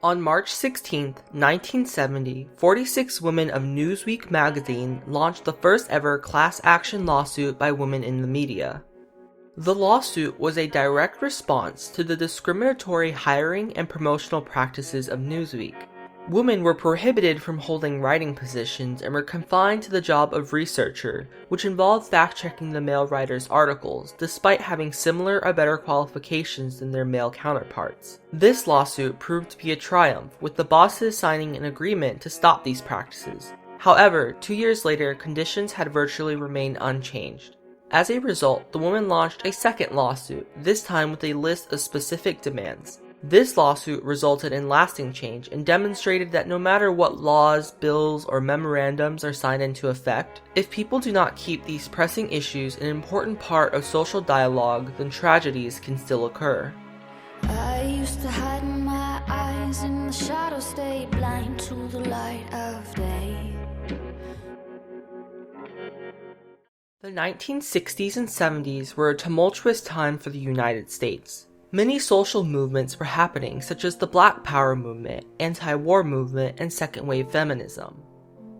On March 16, 1970, 46 women of Newsweek magazine launched the first ever class action lawsuit by women in the media. The lawsuit was a direct response to the discriminatory hiring and promotional practices of Newsweek. Women were prohibited from holding writing positions and were confined to the job of researcher, which involved fact-checking the male writers' articles, despite having similar or better qualifications than their male counterparts. This lawsuit proved to be a triumph, with the bosses signing an agreement to stop these practices. However, 2 years later, conditions had virtually remained unchanged. As a result, the woman launched a second lawsuit, this time with a list of specific demands. This lawsuit resulted in lasting change and demonstrated that no matter what laws, bills, or memorandums are signed into effect, if people do not keep these pressing issues an important part of social dialogue, then tragedies can still occur. I used to hide my eyes in the shadows, stay blind to the light of day. The 1960s and 70s were a tumultuous time for the United States. Many social movements were happening, such as the Black Power movement, anti-war movement, and second-wave feminism.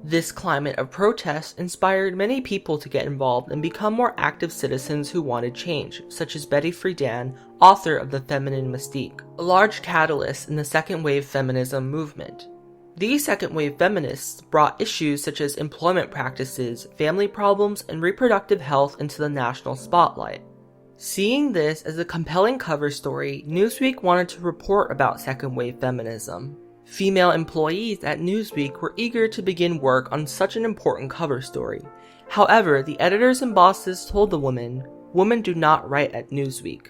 This climate of protest inspired many people to get involved and become more active citizens who wanted change, such as Betty Friedan, author of The Feminine Mystique, a large catalyst in the second-wave feminism movement. These second-wave feminists brought issues such as employment practices, family problems, and reproductive health into the national spotlight. Seeing this as a compelling cover story, Newsweek wanted to report about second-wave feminism. Female employees at Newsweek were eager to begin work on such an important cover story. However, the editors and bosses told the women do not write at Newsweek.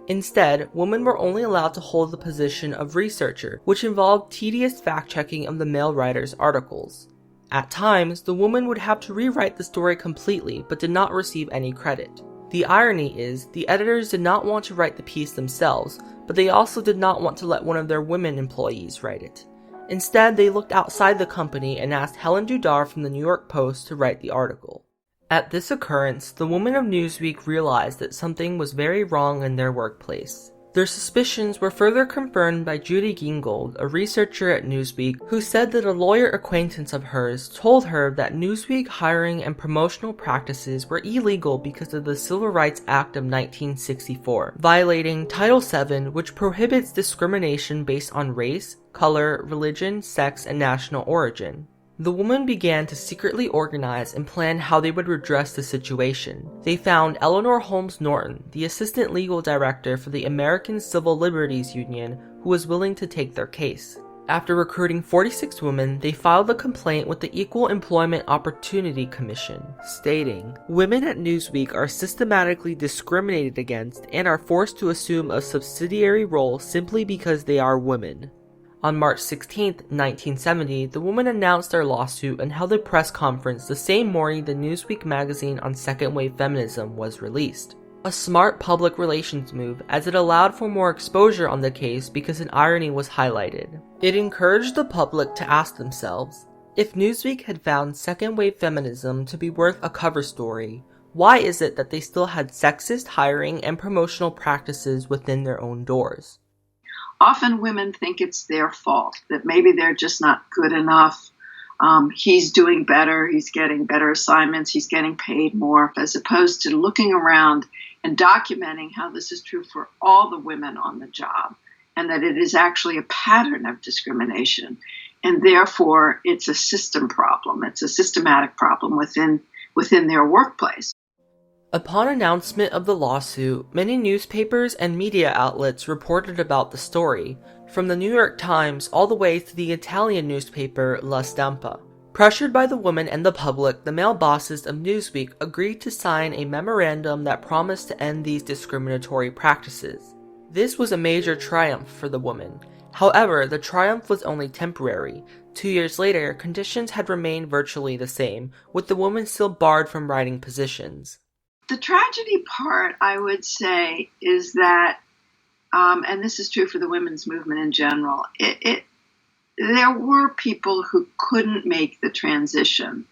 Instead, women were only allowed to hold the position of researcher, which involved tedious fact-checking of the male writers' articles. At times, the woman would have to rewrite the story completely, but did not receive any credit. The irony is, the editors did not want to write the piece themselves, but they also did not want to let one of their women employees write it. Instead, they looked outside the company and asked Helen Dudar from the New York Post to write the article. At this occurrence, the women of Newsweek realized that something was very wrong in their workplace. Their suspicions were further confirmed by Judy Gingold, a researcher at Newsweek, who said that a lawyer acquaintance of hers told her that Newsweek hiring and promotional practices were illegal because of the Civil Rights Act of 1964, violating Title VII, which prohibits discrimination based on race, color, religion, sex, and national origin. The women began to secretly organize and plan how they would redress the situation. They found Eleanor Holmes Norton, the assistant legal director for the American Civil Liberties Union, who was willing to take their case. After recruiting 46 women, they filed a complaint with the Equal Employment Opportunity Commission, stating, "Women at Newsweek are systematically discriminated against and are forced to assume a subsidiary role simply because they are women." On March 16, 1970, the women announced their lawsuit and held a press conference the same morning the Newsweek magazine on second-wave feminism was released. A smart public relations move, as it allowed for more exposure on the case because an irony was highlighted. It encouraged the public to ask themselves, if Newsweek had found second-wave feminism to be worth a cover story, why is it that they still had sexist hiring and promotional practices within their own doors? Often women think it's their fault, that maybe they're just not good enough. He's doing better, he's getting better assignments, he's getting paid more, as opposed to looking around and documenting how this is true for all the women on the job, and that it is actually a pattern of discrimination. And therefore, it's a system problem. It's a systematic problem within their workplace. Upon announcement of the lawsuit, many newspapers and media outlets reported about the story, from the New York Times all the way to the Italian newspaper La Stampa. Pressured by the women and the public, the male bosses of Newsweek agreed to sign a memorandum that promised to end these discriminatory practices. This was a major triumph for the women. However, the triumph was only temporary. 2 years later, conditions had remained virtually the same, with the women still barred from writing positions. The tragedy part, I would say, is that, and this is true for the women's movement in general, there were people who couldn't make the transition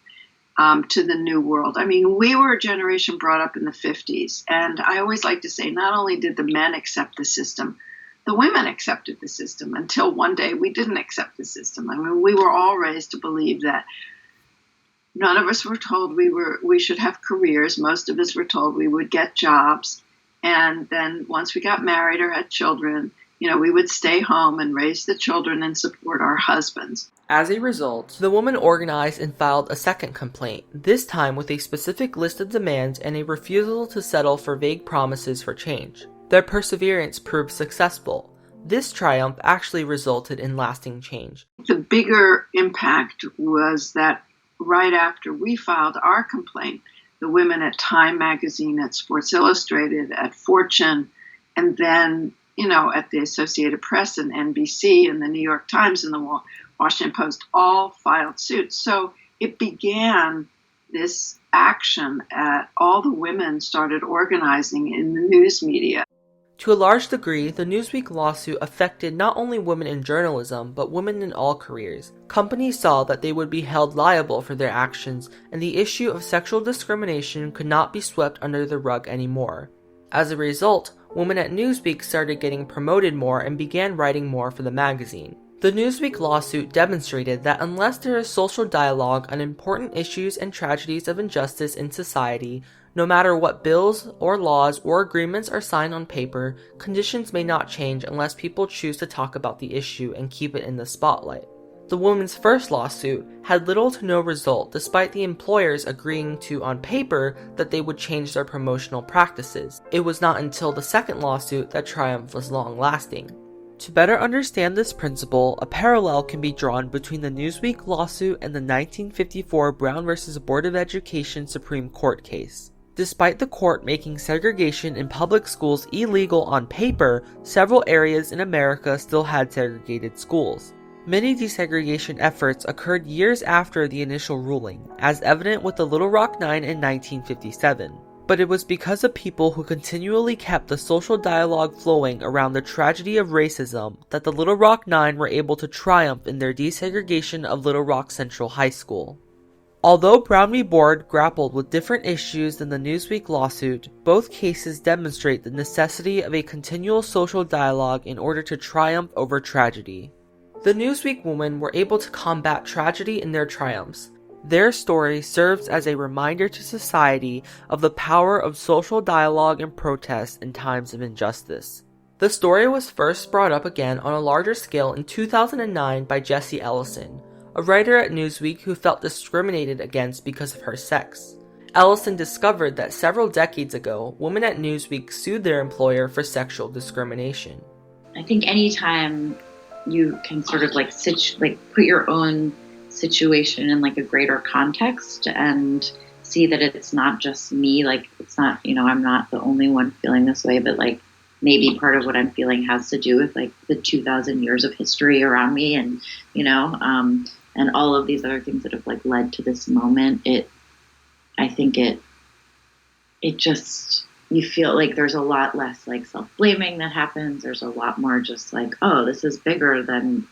to the new world. I mean, we were a generation brought up in the 50s, and I always like to say not only did the men accept the system, the women accepted the system until one day we didn't accept the system. I mean, we were all raised to believe that none of us were told we should have careers. Most of us were told we would get jobs. And then once we got married or had children, we would stay home and raise the children and support our husbands. As a result, the woman organized and filed a second complaint, this time with a specific list of demands and a refusal to settle for vague promises for change. Their perseverance proved successful. This triumph actually resulted in lasting change. The bigger impact was that right after we filed our complaint, the women at Time Magazine, at Sports Illustrated, at Fortune, and then, at the Associated Press and NBC and the New York Times and the Washington Post all filed suits. So it began this action. All the women started organizing in the news media. To a large degree, the Newsweek lawsuit affected not only women in journalism, but women in all careers. Companies saw that they would be held liable for their actions, and the issue of sexual discrimination could not be swept under the rug anymore. As a result, women at Newsweek started getting promoted more and began writing more for the magazine. The Newsweek lawsuit demonstrated that unless there is social dialogue on important issues and tragedies of injustice in society, no matter what bills or laws or agreements are signed on paper, conditions may not change unless people choose to talk about the issue and keep it in the spotlight. The woman's first lawsuit had little to no result despite the employers agreeing to, on paper, that they would change their promotional practices. It was not until the second lawsuit that triumph was long-lasting. To better understand this principle, a parallel can be drawn between the Newsweek lawsuit and the 1954 Brown v. Board of Education Supreme Court case. Despite the court making segregation in public schools illegal on paper, several areas in America still had segregated schools. Many desegregation efforts occurred years after the initial ruling, as evident with the Little Rock Nine in 1957. But it was because of people who continually kept the social dialogue flowing around the tragedy of racism that the Little Rock Nine were able to triumph in their desegregation of Little Rock Central High School. Although Brown v. Board grappled with different issues than the Newsweek lawsuit, both cases demonstrate the necessity of a continual social dialogue in order to triumph over tragedy. The Newsweek women were able to combat tragedy in their triumphs. Their story serves as a reminder to society of the power of social dialogue and protest in times of injustice. The story was first brought up again on a larger scale in 2009 by Jessie Ellison, a writer at Newsweek who felt discriminated against because of her sex. Ellison discovered that several decades ago, women at Newsweek sued their employer for sexual discrimination. I think anytime you can sort of put your own situation in a greater context and see that it's not just me, it's not, I'm not the only one feeling this way, but maybe part of what I'm feeling has to do with the 2,000 years of history around me and, and all of these other things that have led to this moment. I think it just, you feel like there's a lot less self-blaming that happens. There's a lot more just oh, this is bigger than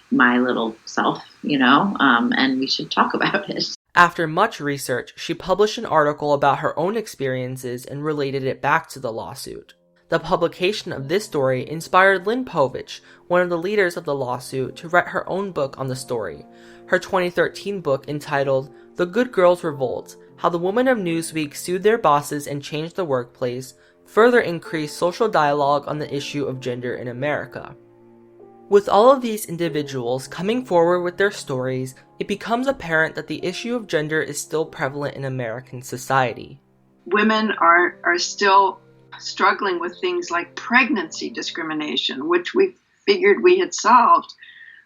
my little self, and we should talk about it. After much research, she published an article about her own experiences and related it back to the lawsuit. The publication of this story inspired Lynn Povich, one of the leaders of the lawsuit, to write her own book on the story. Her 2013 book entitled The Good Girls Revolt: How the Women of Newsweek Sued Their Bosses and Changed the Workplace, further increased social dialogue on the issue of gender in America. With all of these individuals coming forward with their stories, it becomes apparent that the issue of gender is still prevalent in American society. Women are still struggling with things like pregnancy discrimination, which we figured we had solved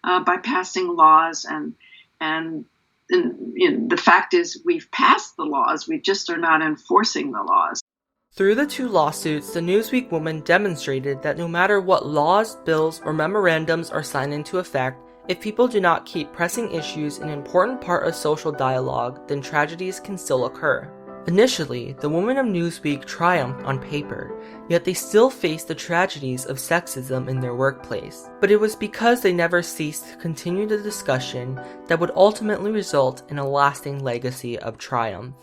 by passing laws. And the fact is we've passed the laws, we just are not enforcing the laws. Through the two lawsuits, the Newsweek woman demonstrated that no matter what laws, bills, or memorandums are signed into effect, if people do not keep pressing issues an important part of social dialogue, then tragedies can still occur. Initially, the women of Newsweek triumphed on paper, yet they still faced the tragedies of sexism in their workplace. But it was because they never ceased to continue the discussion that would ultimately result in a lasting legacy of triumph.